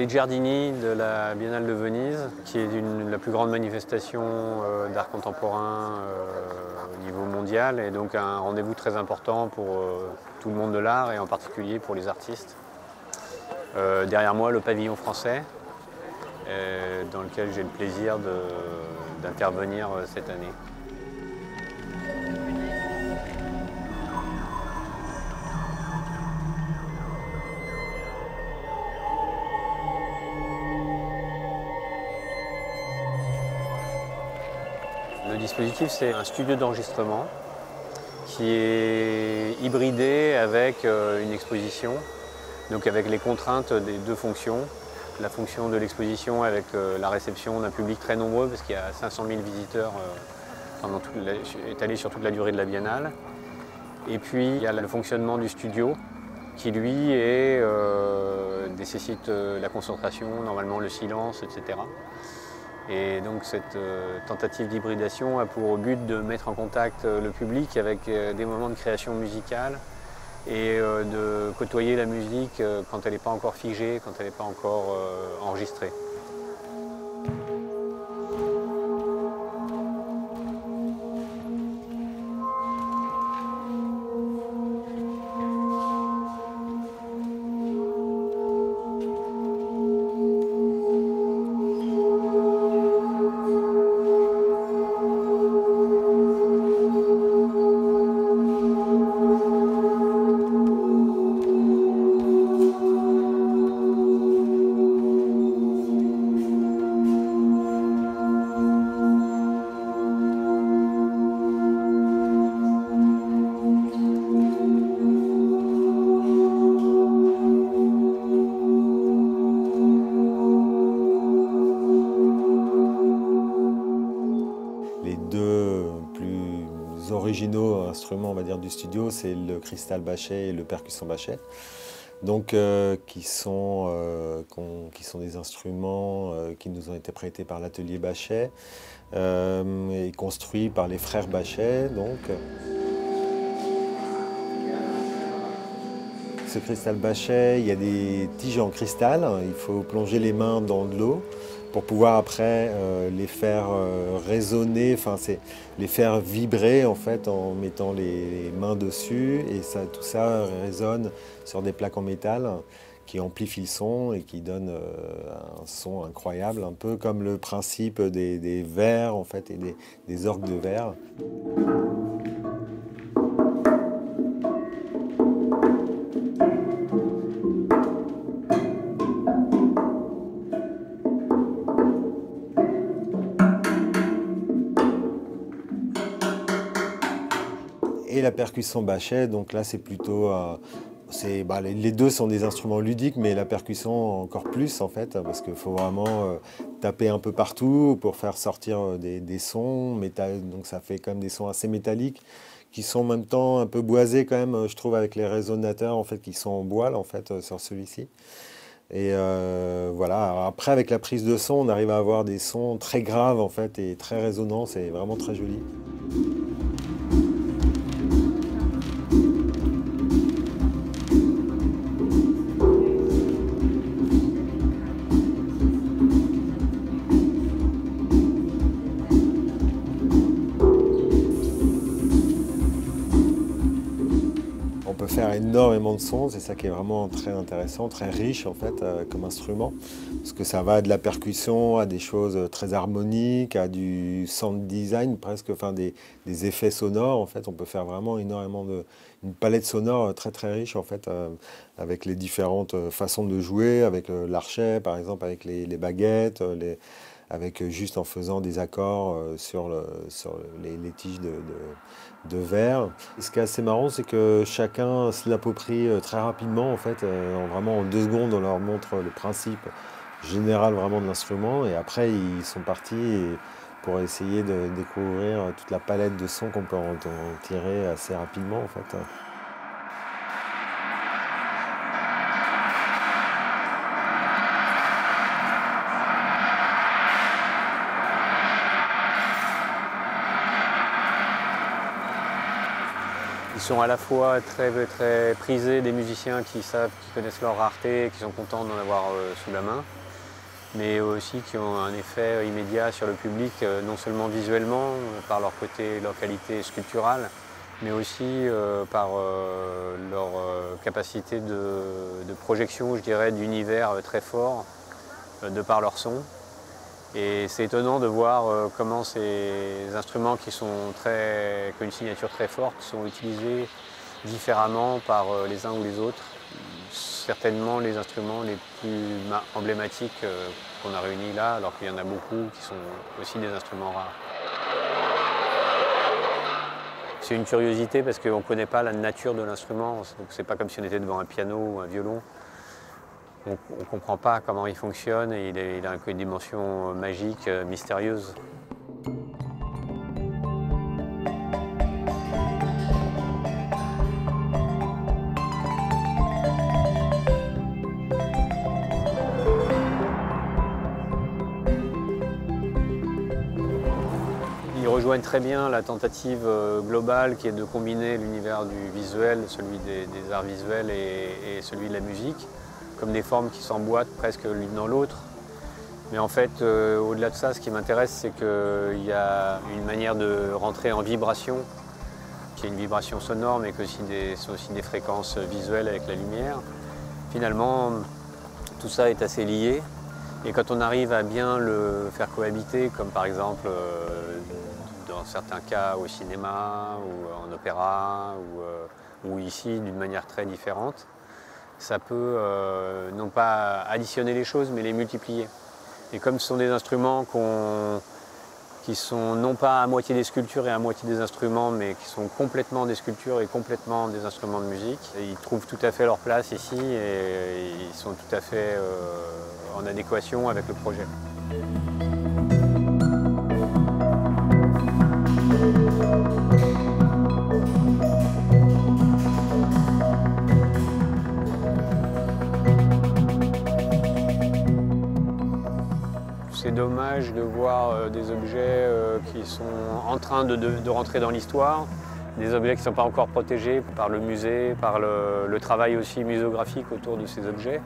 Les Giardini de la Biennale de Venise, qui est la plus grande manifestation d'art contemporain au niveau mondial, et donc un rendez-vous très important pour tout le monde de l'art et en particulier pour les artistes. Derrière moi, le pavillon français, dans lequel j'ai le plaisir d'intervenir cette année. Le dispositif, c'est un studio d'enregistrement qui est hybridé avec une exposition, donc avec les contraintes des deux fonctions. La fonction de l'exposition avec la réception d'un public très nombreux, parce qu'il y a 500 000 visiteurs étalés sur toute la durée de la biennale. Et puis il y a le fonctionnement du studio, qui lui nécessite la concentration, normalement le silence, etc. Et donc cette tentative d'hybridation a pour but de mettre en contact le public avec des moments de création musicale et de côtoyer la musique quand elle n'est pas encore figée, quand elle n'est pas encore enregistrée. Originaux instruments, on va dire, du studio, c'est le cristal Bachet et le percussion Bachet, donc qui sont des instruments qui nous ont été prêtés par l'atelier Bachet et construits par les frères Bachet. Donc, ce cristal Bachet, il y a des tiges en cristal, il faut plonger les mains dans de l'eau pour pouvoir après les faire résonner, les faire vibrer en fait en mettant les mains dessus, et tout ça résonne sur des plaques en métal qui amplifient le son et qui donnent un son incroyable, un peu comme le principe des verres en fait et des orgues de verre. Et la percussion Bachet, donc là c'est plutôt, les deux sont des instruments ludiques, mais la percussion encore plus en fait, parce qu'il faut vraiment taper un peu partout pour faire sortir des sons, donc ça fait quand même des sons assez métalliques, qui sont en même temps un peu boisés quand même, je trouve, avec les résonateurs en fait, qui sont en bois là, en fait, sur celui-ci. Et voilà, alors après avec la prise de son, on arrive à avoir des sons très graves en fait, et très résonnants, c'est vraiment très joli. On peut faire énormément de sons, c'est ça qui est vraiment très intéressant, très riche en fait comme instrument, parce que ça va de la percussion à des choses très harmoniques, à du sound design presque, des effets sonores en fait. On peut faire vraiment énormément une palette sonore très très riche en fait, avec les différentes façons de jouer, avec l'archet par exemple, avec les baguettes, avec juste en faisant des accords sur les tiges de verre. Et ce qui est assez marrant, c'est que chacun se l'approprie très rapidement, en fait, vraiment en 2 secondes, on leur montre le principe général vraiment de l'instrument, et après ils sont partis pour essayer de découvrir toute la palette de sons qu'on peut en tirer assez rapidement, en fait. Ils sont à la fois très, très prisés des musiciens qui savent, qui connaissent leur rareté, qui sont contents d'en avoir sous la main. mais aussi qui ont un effet immédiat sur le public, non seulement visuellement, par leur côté, leur qualité sculpturale, mais aussi par leur capacité de projection, je dirais, d'univers très fort, de par leur son. Et c'est étonnant de voir comment ces instruments qui ont une signature très forte sont utilisés différemment par les uns ou les autres. Certainement les instruments les plus emblématiques qu'on a réunis là, alors qu'il y en a beaucoup qui sont aussi des instruments rares. C'est une curiosité parce qu'on ne connaît pas la nature de l'instrument, donc c'est pas comme si on était devant un piano ou un violon. On ne comprend pas comment il fonctionne et il a une dimension magique, mystérieuse. Ils rejoignent très bien la tentative globale qui est de combiner l'univers du visuel, celui des arts visuels et celui de la musique, comme des formes qui s'emboîtent presque l'une dans l'autre. Mais en fait, au-delà de ça, ce qui m'intéresse, c'est qu'il y a une manière de rentrer en vibration, qui est une vibration sonore, mais que sont aussi des fréquences visuelles avec la lumière. Finalement, tout ça est assez lié. Et quand on arrive à bien le faire cohabiter, comme par exemple dans certains cas au cinéma ou en opéra ou ici d'une manière très différente, ça peut non pas additionner les choses mais les multiplier. Et comme ce sont des instruments qui sont non pas à moitié des sculptures et à moitié des instruments, mais qui sont complètement des sculptures et complètement des instruments de musique, ils trouvent tout à fait leur place ici et ils sont tout à fait en adéquation avec le projet. C'est dommage de voir des objets qui sont en train de rentrer dans l'histoire, des objets qui ne sont pas encore protégés par le musée, par le travail aussi muséographique autour de ces objets.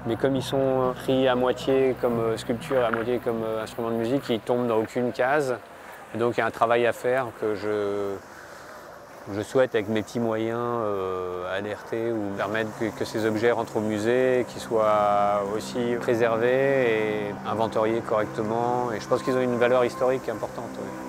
Mais comme ils sont pris à moitié comme sculpture, à moitié comme instrument de musique, ils tombent dans aucune case. Et donc il y a un travail à faire que je souhaite, avec mes petits moyens, alerter ou permettre que ces objets rentrent au musée, qu'ils soient aussi préservés et inventoriés correctement. Et je pense qu'ils ont une valeur historique importante. Oui.